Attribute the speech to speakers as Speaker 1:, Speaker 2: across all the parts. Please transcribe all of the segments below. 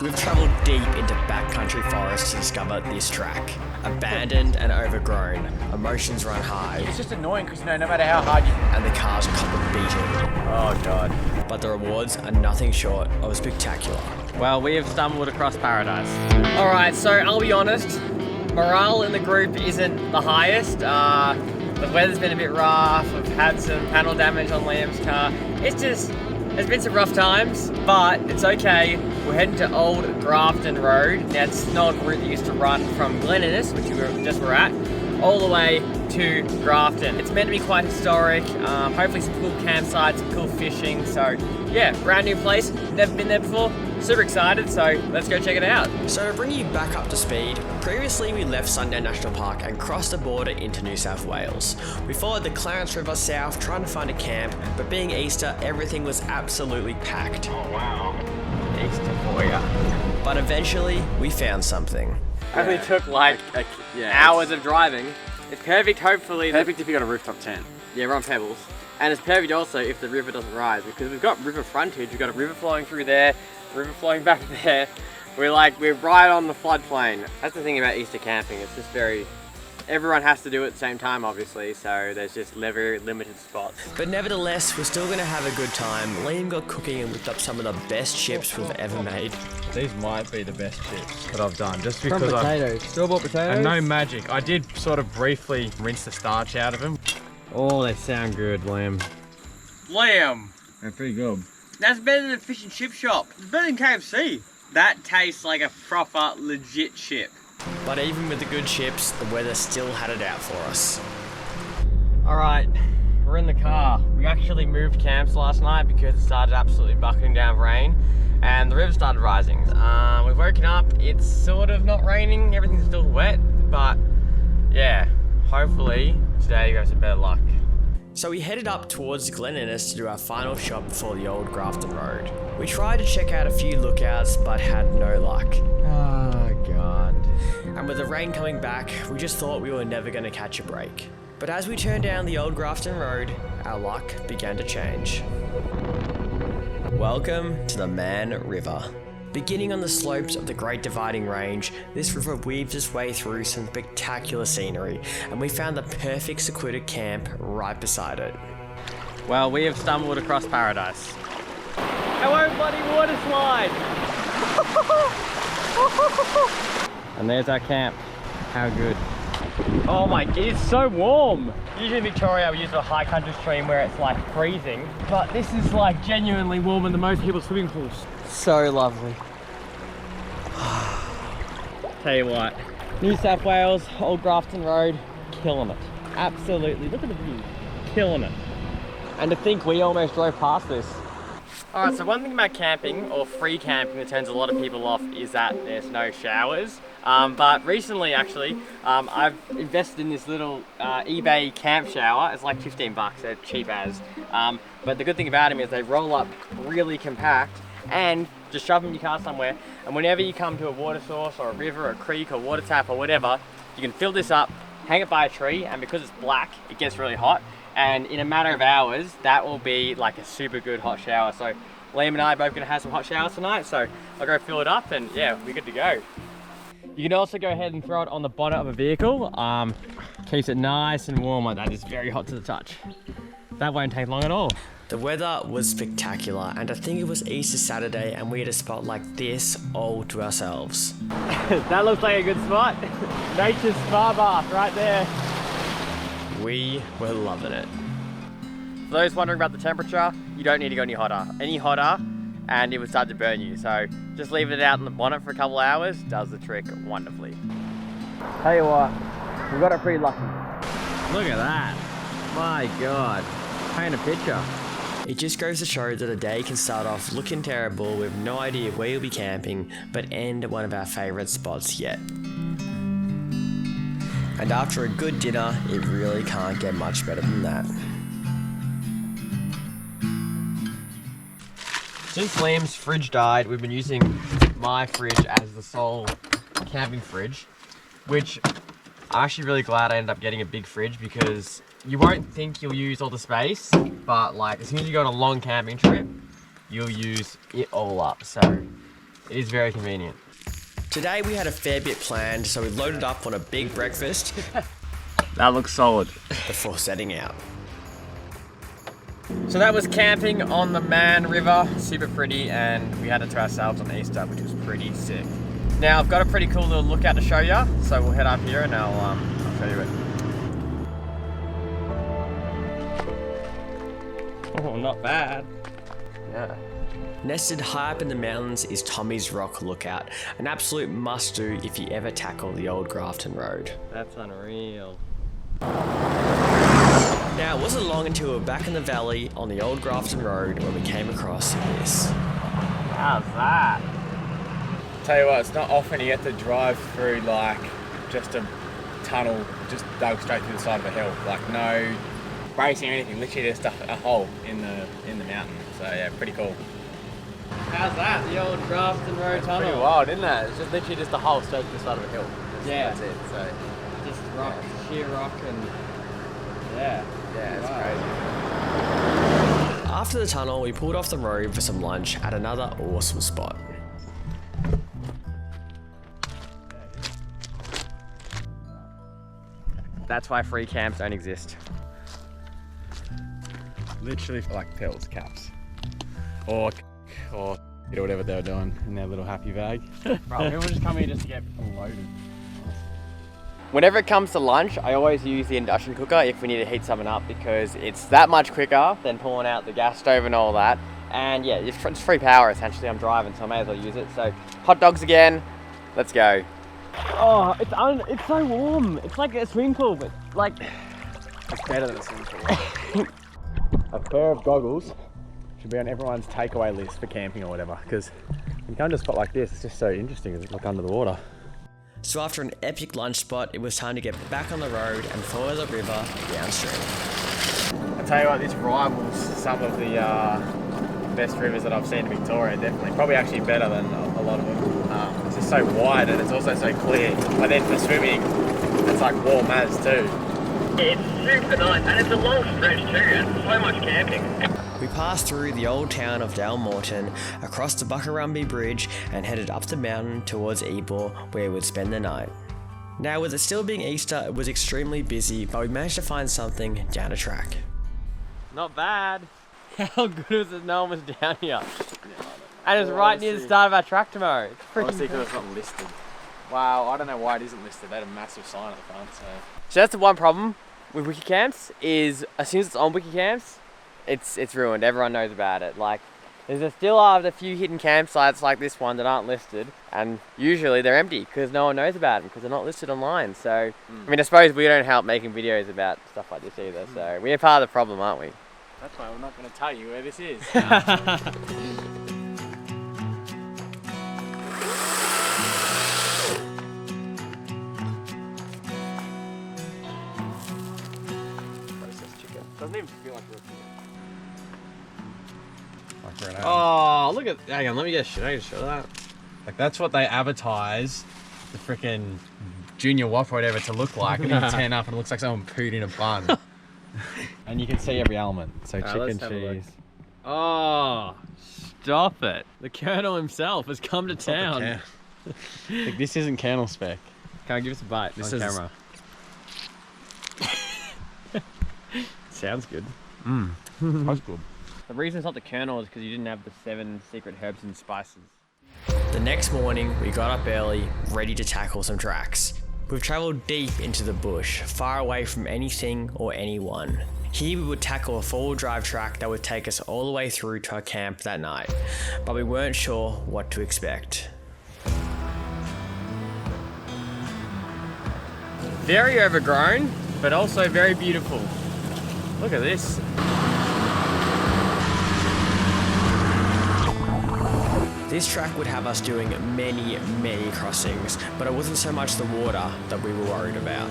Speaker 1: We've travelled deep into backcountry forests to discover this track. Abandoned and overgrown, emotions run high.
Speaker 2: It's just annoying because no matter how hard you...
Speaker 1: And the cars cop a beating.
Speaker 2: Oh god.
Speaker 1: But the rewards are nothing short of spectacular.
Speaker 3: Well, we have stumbled across paradise. Alright, so I'll be honest, morale in the group isn't the highest. The weather's been a bit rough, we've had some panel damage on Liam's car. There's been some rough times, but it's okay. We're heading to Old Grafton Road. Now, it's not a route that used to run from Glen Innes, which we just were at, all the way to Grafton. It's meant to be quite historic, hopefully some cool campsites, some cool fishing. So yeah, brand new place, never been there before. Super excited, so let's go check it out.
Speaker 1: So to bring you back up to speed, previously we left Sundown National Park and crossed the border into New South Wales. We followed the Clarence River south trying to find a camp, but being Easter, everything was absolutely packed.
Speaker 3: Oh wow, Easter for ya.
Speaker 1: But eventually, we found something.
Speaker 3: Only took like hours of driving. It's perfect, hopefully.
Speaker 2: Perfect if you got a rooftop tent.
Speaker 3: Yeah, we're on pebbles. And it's perfect also if the river doesn't rise, because we've got river frontage. We've got a river flowing through there, river flowing back there. We're right on the floodplain. That's the thing about Easter camping. It's just everyone has to do it at the same time, obviously, so there's just very limited spots.
Speaker 1: But nevertheless, we're still gonna have a good time. Liam got cooking and whipped up some of the best chips we've ever made.
Speaker 4: These might be the best chips that I've done, just because
Speaker 5: From potatoes. Store-bought potatoes?
Speaker 4: And no magic. I did sort of briefly rinse the starch out of them.
Speaker 3: Oh, they sound good, Liam. Liam!
Speaker 4: They're pretty good.
Speaker 3: That's better than a fish and chip shop. It's better than KFC. That tastes like a proper, legit chip.
Speaker 1: But even with the good chips, the weather still had it out for us.
Speaker 3: Alright, we're in the car. We actually moved camps last night because it started absolutely bucketing down rain and the river started rising. We've woken up, it's sort of not raining, everything's still wet, but yeah, hopefully today you have some better luck.
Speaker 1: So we headed up towards Glen Innes to do our final shop before the Old Grafton Road. We tried to check out a few lookouts, but had no luck.
Speaker 3: Oh god.
Speaker 1: And with the rain coming back, we just thought we were never going to catch a break. But as we turned down the Old Grafton Road, our luck began to change. Welcome to the Mann River. Beginning on the slopes of the Great Dividing Range, this river weaves its way through some spectacular scenery, and we found the perfect secluded camp right beside it.
Speaker 3: Well, we have stumbled across paradise. I won't bloody water slide! And there's our camp. How good. Oh my, it's so warm! Usually in Victoria we use a high country stream where it's like freezing, but this is like genuinely warmer than most people's swimming pools. So lovely. Tell you what, New South Wales, Old Grafton Road, killing it. Absolutely, look at the view, killing it. And to think we almost drove past this. Alright, so one thing about camping, or free camping, that turns a lot of people off is that there's no showers. But recently actually, I've invested in this little eBay camp shower. It's like 15 bucks, they're cheap as. But the good thing about them is they roll up really compact and just shove them in your car somewhere. And whenever you come to a water source or a river or a creek or water tap or whatever, you can fill this up, hang it by a tree, and because it's black, it gets really hot. And in a matter of hours, that will be like a super good hot shower. So Liam and I are both gonna have some hot showers tonight, so I'll go fill it up and yeah, we're good to go. You can also go ahead and throw it on the bonnet of a vehicle. Keeps it nice and warm like that. It's very hot to the touch. That won't take long at all.
Speaker 1: The weather was spectacular, and I think it was Easter Saturday and we had a spot like this all to ourselves.
Speaker 3: That looks like a good spot. Nature's spa bath right there.
Speaker 1: We were loving it.
Speaker 3: For those wondering about the temperature, you don't need to go any hotter and it would start to burn you. So just leave it out in the bonnet for a couple hours, does the trick wonderfully. Tell you what, we got it pretty lucky. Look at that. My God, paint a picture.
Speaker 1: It just goes to show that a day can start off looking terrible with no idea where you'll be camping, but end at one of our favourite spots yet. And after a good dinner, it really can't get much better than that.
Speaker 3: Since Liam's fridge died, we've been using my fridge as the sole camping fridge, which I'm actually really glad I ended up getting a big fridge because you won't think you'll use all the space, but like as soon as you go on a long camping trip, you'll use it all up. So It is very convenient.
Speaker 1: Today we had a fair bit planned, so we loaded up on a big breakfast
Speaker 3: That looks solid.
Speaker 1: before setting out.
Speaker 3: So that was camping on the Mann River, super pretty, and we had it to ourselves on Easter, which was pretty sick. Now I've got a pretty cool little lookout to show you, so we'll head up here and I'll show you it. Oh, not bad. Yeah.
Speaker 1: Nested high up in the mountains is Tommy's Rock Lookout, an absolute must-do if you ever tackle the old Grafton Road.
Speaker 3: That's unreal.
Speaker 1: Now, it wasn't long until we were back in the valley on the old Grafton Road when we came across this.
Speaker 3: How's that?
Speaker 2: Tell you what, it's not often you get to drive through like just a tunnel, just dug straight through the side of a hill. Like no bracing or anything, literally just a hole in the mountain. So yeah, pretty cool.
Speaker 3: How's that? The old Grafton Road
Speaker 2: It's
Speaker 3: tunnel.
Speaker 2: pretty wild, isn't it? It's just literally just a hole straight through the side of a hill.
Speaker 3: Yeah.
Speaker 2: That's it. So
Speaker 3: Just rock, sheer rock, and yeah.
Speaker 2: yeah, it's
Speaker 3: Wow.
Speaker 2: crazy.
Speaker 1: After the tunnel, we pulled off the road for some lunch at another awesome spot.
Speaker 3: That's why free camps don't exist.
Speaker 2: Literally like pills, caps, or whatever they were doing in their little happy bag.
Speaker 3: Bro, people just come here just to get loaded. Whenever it comes to lunch, I always use the induction cooker if we need to heat something up because it's that much quicker than pulling out the gas stove and all that. And yeah, it's free power essentially. I'm driving, so I may as well use it. So hot dogs again, let's go. Oh, it's so warm. It's like a swimming pool, but like
Speaker 2: It's better than a swimming pool. A pair of goggles should be on everyone's takeaway list for camping or whatever, because you come to a spot like this, it's just so interesting. It's like under the water.
Speaker 1: So after an epic lunch spot, it was time to get back on the road and follow the river downstream.
Speaker 2: I tell you what, this rivals some of the best rivers that I've seen in Victoria. Definitely, probably actually better than a lot of them. It's just so wide and it's also so clear. But then for swimming, it's like warm as too.
Speaker 5: It's super nice and it's a long stretch too, and so much camping.
Speaker 1: We passed through the old town of Dalmorton, across the Buckley Bridge, and headed up the mountain towards Ebor, where we'd spend the night. Now, with it still being Easter, it was extremely busy, but we managed to find something down a track.
Speaker 3: not bad. How good was it? No one was down here. And it was right near the start of our track tomorrow. It's freaking
Speaker 2: Honestly, because it's not listed. Wow, I don't know why it isn't listed. They had a massive sign at the front, so.
Speaker 3: So that's the one problem with wiki camps is as soon as it's on wiki camps, it's ruined. Everyone knows about it. Like there still are a few hidden campsites like this one that aren't listed, and usually they're empty because no one knows about them because they're not listed online. So I mean, I suppose we don't help making videos about stuff like this either. So we're part of the problem, aren't we?
Speaker 2: That's why we're not going to tell you where this is.
Speaker 3: Doesn't even feel like real chicken.
Speaker 2: Like
Speaker 4: Oh, look at. Hang on, let me get a shot of that. Like, that's what they advertise the freaking junior whopper or whatever to look like. And you turn up and it looks like someone pooed in a bun.
Speaker 2: And you can see every element. So
Speaker 3: let's
Speaker 2: chicken,
Speaker 3: have a look.
Speaker 2: cheese.
Speaker 3: Oh, stop it. The Colonel himself has come to town.
Speaker 2: Like, this isn't kernel spec.
Speaker 3: Can I give us a bite
Speaker 4: This
Speaker 3: on
Speaker 4: is-
Speaker 3: camera? Sounds good.
Speaker 2: That's good.
Speaker 3: The reason it's not the Colonel is because you didn't have the 7 secret herbs and spices.
Speaker 1: The next morning, we got up early, ready to tackle some tracks. We've travelled deep into the bush, far away from anything or anyone. Here we would tackle a 4-wheel drive track that would take us all the way through to our camp that night, but we weren't sure what to expect.
Speaker 3: Very overgrown, but also very beautiful. Look at this.
Speaker 1: This track would have us doing many, many crossings, but it wasn't so much the water that we were worried about.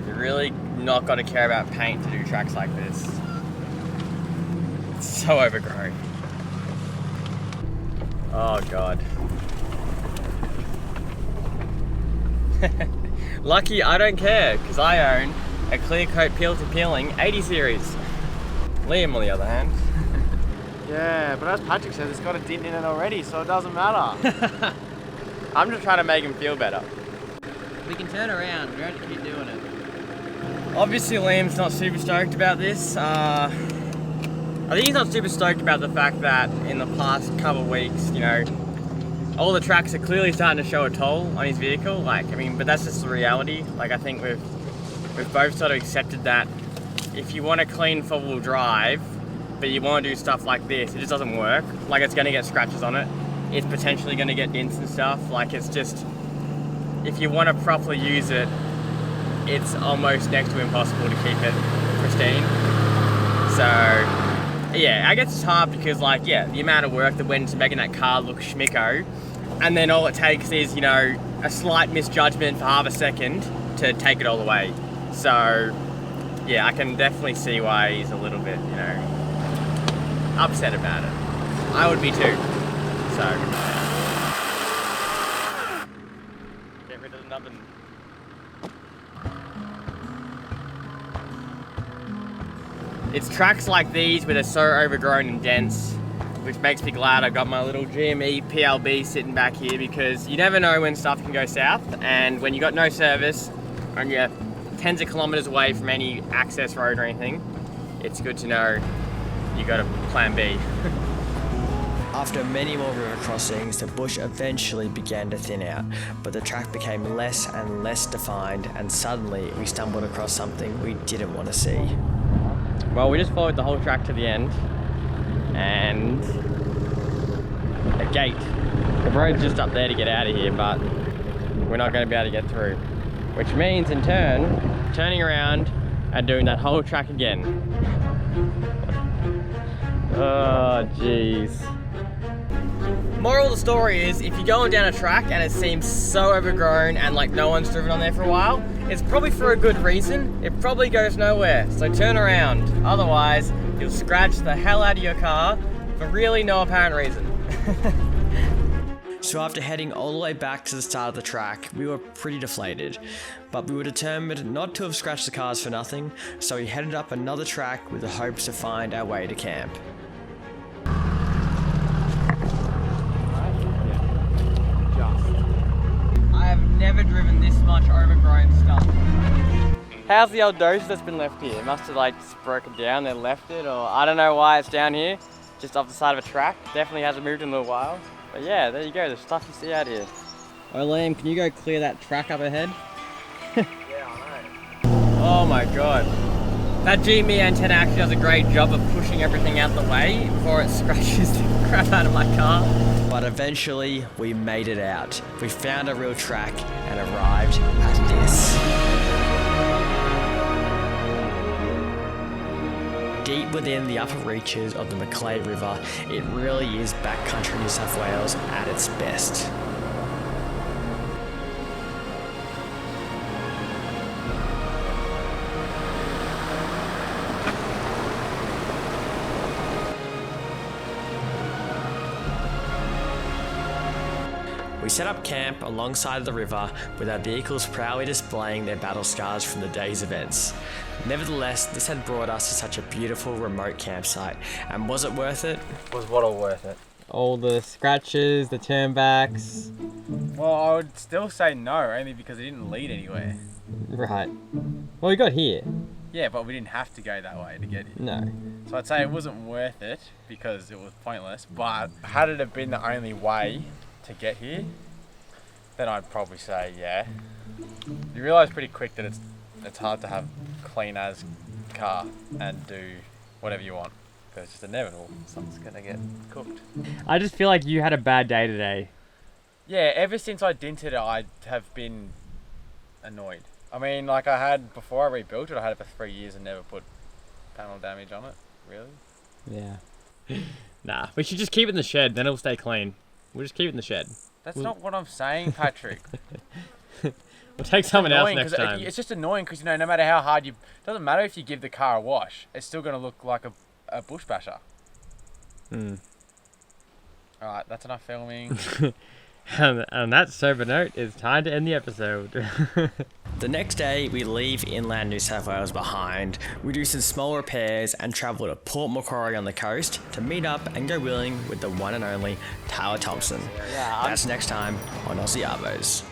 Speaker 3: You really not got to care about paint to do tracks like this. It's so overgrown. Oh God. Lucky I don't care, because I own a clear coat peel to peeling 80 series. Liam on the other hand.
Speaker 2: Yeah, but as Patrick says, it's got a dent in it already, so it doesn't matter.
Speaker 3: I'm just trying to make him feel better. We can turn around, we don't have to keep doing it. Obviously Liam's not super stoked about this. I think he's not super stoked about the fact that in the past couple of weeks, you know, all the tracks are clearly starting to show a toll on his vehicle. Like, I mean, but that's just the reality. Like, I think we've both sort of accepted that if you want a clean four-wheel drive, but you want to do stuff like this, it just doesn't work. Like, it's going to get scratches on it. It's potentially going to get dents and stuff. Like, it's just, if you want to properly use it, it's almost next to impossible to keep it pristine. So, yeah, I guess it's hard because, like, yeah, the amount of work that went into making that car look schmicko, and then all it takes is, you know, a slight misjudgment for half a second to take it all away. So, yeah, I can definitely see why he's a little bit, you know, upset about it. I would be too. So, get rid of the nubbin. It's tracks like these where they're so overgrown and dense, which makes me glad I got my little GME PLB sitting back here, because you never know when stuff can go south, and when you got no service and you're tens of kilometers away from any access road or anything, it's good to know you got a plan B.
Speaker 1: After many more river crossings, the bush eventually began to thin out, but the track became less and less defined, and suddenly we stumbled across something we didn't want to see.
Speaker 3: Well, we just followed the whole track to the end, and a gate. The road's just up there to get out of here, but we're not going to be able to get through. Which means, in turn, turning around and doing that whole track again. Oh, jeez. Moral of the story is, if you're going down a track and it seems so overgrown and like no one's driven on there for a while, it's probably for a good reason. It probably goes nowhere, so turn around. Otherwise, you'll scratch the hell out of your car for really no apparent reason.
Speaker 1: So after heading all the way back to the start of the track, we were pretty deflated, but we were determined not to have scratched the cars for nothing, so we headed up another track with the hopes to find our way to camp.
Speaker 3: I have never driven this much overgrown stuff. How's the old dose that's been left here? It must have like just broken down, then left it, or I don't know why it's down here, just off the side of a track. Definitely hasn't moved in a little while. But yeah, there you go, the stuff you see out here. Oh Liam, can you go clear that track up ahead?
Speaker 2: Yeah, I know.
Speaker 3: Oh my god. That GME antenna actually does a great job of pushing everything out the way before it scratches the crap out of my car.
Speaker 1: But eventually, we made it out. We found a real track and arrived at this. Deep within the upper reaches of the Macleod River, it really is backcountry New South Wales at its best. We set up camp alongside the river with our vehicles proudly displaying their battle scars from the day's events. Nevertheless, this had brought us to such a beautiful remote campsite, and was it worth it?
Speaker 2: Was what all worth it?
Speaker 3: All the scratches, the turnbacks.
Speaker 2: Well, I would still say no, only because it didn't lead anywhere.
Speaker 3: Right. Well, we got here.
Speaker 2: Yeah, but we didn't have to go that way to get here.
Speaker 3: No.
Speaker 2: So I'd say it wasn't worth it because it was pointless, but had it have been the only way to get here, then I'd probably say yeah. You realise pretty quick that it's hard to have clean as car and do whatever you want, because it's just inevitable something's gonna get cooked.
Speaker 3: I just feel like you had a bad day today.
Speaker 2: Yeah, ever since I dented it, I have been annoyed. I mean, like I had before I rebuilt it, I had it for 3 years and never put panel damage on it. Really?
Speaker 3: Yeah. Nah, we should just keep it in the shed, then it'll stay clean. We'll just keep it in the shed.
Speaker 2: That's not what I'm saying, Patrick.
Speaker 3: We'll take someone else next time.
Speaker 2: It's just annoying because, you know, no matter how hard you... It doesn't matter if you give the car a wash. It's still going to look like a bush basher.
Speaker 3: Hmm.
Speaker 2: Alright, that's enough filming.
Speaker 3: And that sober note, it's time to end the episode.
Speaker 1: The next day, we leave inland New South Wales behind. We do some small repairs and travel to Port Macquarie on the coast to meet up and go wheeling with the one and only Tyler Thompson. That's next time on Aussie Arovos.